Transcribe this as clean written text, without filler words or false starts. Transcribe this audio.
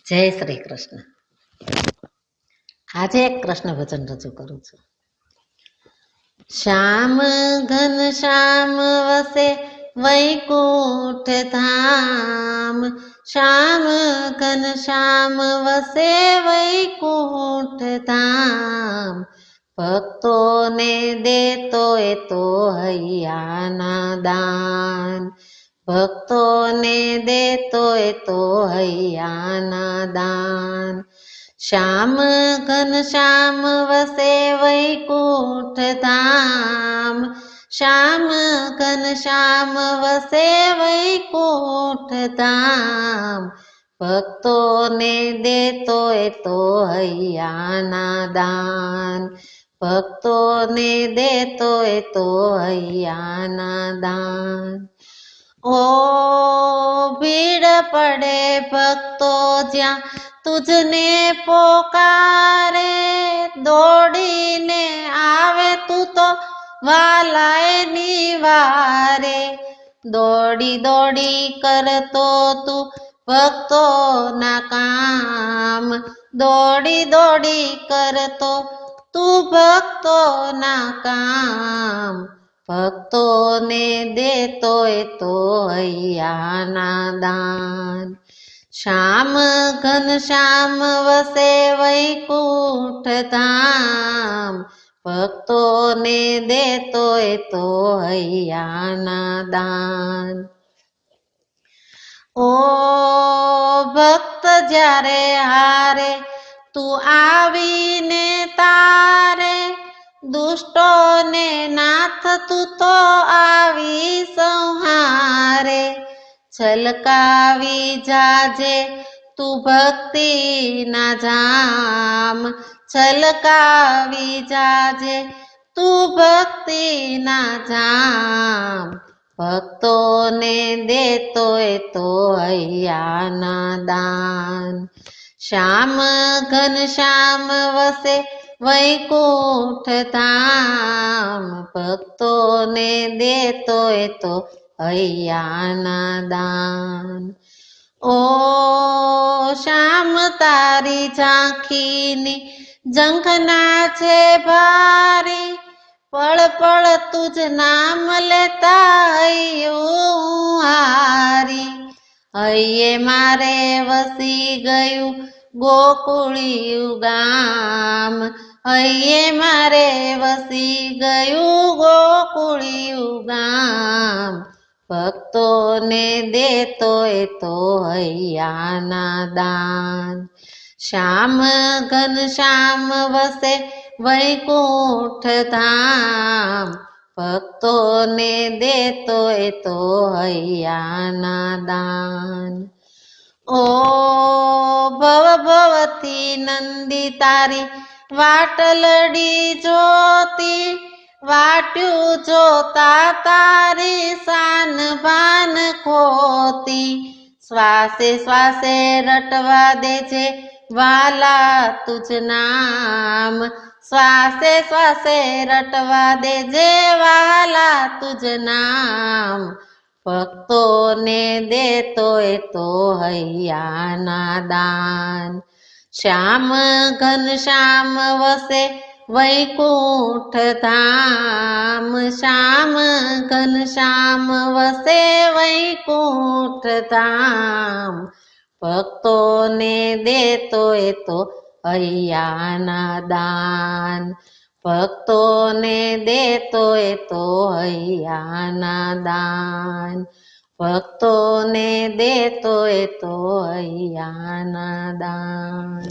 જય શ્રી કૃષ્ણ. આજે એક કૃષ્ણ ભજન રજૂ કરું છું. શ્યામ ઘન શ્યામ વસે વૈકુંઠ ધામ, શ્યામ ઘન શ્યામ વસે વૈકુંઠ ધામ. ભક્તોને દેતો એ તો હૈયાના દાન, ભક્તોને દેતો એ તો હૈયાના દાન. શ્યામ ઘન શ્યામ વસે વૈકુંઠ ધામ, શ્યામ ઘન શ્યામ વસે વૈકુંઠ ધામ. ભક્તોને દેતો એ તો હૈયાના દાન, ભક્તોને દેતો એ તો હૈયાના દાન. ઓ ભીડ પડે ભક્તો જ્યાં તુજને પોકારે, દોડીને આવે તું તો વાલાએ નિવારે. દોડી દોડી કરતો તું ભક્તોના કામ, દોડી દોડી કરતો તું ભક્તોના કામ. ભક્તોને દેતો એ તો હૈયાના દાન. શ્યામ ઘન શ્યામ વસે વૈકુંઠ ધામ, ભક્તોને દેતો એ તો હૈયાના દાન. ઓ ભક્ત જ્યારે હારે તું આવીને તારે, દુષ્ટોને નાથ તું તો આવી સંહારે. છલકાવી જાજે તું ભક્તિના જામ, છલકાવી જાજે તું ભક્તિના જામ. ભક્તોને દેતો એ તો હૈયાના દાન. શ્યામ ઘન શ્યામ વસે વૈકુંઠ ધામ, ભક્તોને દેતો એ તો હૈયાના દાન. ઓ શ્યામ તારી ઝાંખીની ઝંખના છે ભારી, પળ પળ તુજ નામ લેતા હૈયું હારી. હૈયે મારે વસી ગયું ગોકુળિયું ગામ, હૈયે મારે વસી ગયું ગોકુળિયું ગામ. ભક્તોને દેતો એ તો હૈયાના દાન. શ્યામ ઘન શ્યામ વસે વૈકુંઠ ધામ, ભક્તોને દેતો એ તો હૈયાના દાન. ઓ ભવ ભવથી નંદી તારી વાટલડી જોતી, વાટ્યું જોતા તારી શાન ભાન ખોતી. શ્વાસે શ્વાસે રટવા દેજે વાલા તુજ નામ, શ્વાસે શ્વાસે રટવા દેજે વાલા તુજ નામ. ભક્તોને દેતો એ તો હૈયાના દાન. શ્યામ ઘન શ્યામ વસે વૈકુંઠ ધામ, શ્યામ ઘન શ્યામ વસે વૈકુંઠ ધામ. ભક્તોને દેતો એ તો હૈયાના દાન, ભક્તોને દેતો એ તો હૈયાના દાન. ભક્તોને દેતો એ તો હૈયાના દાન.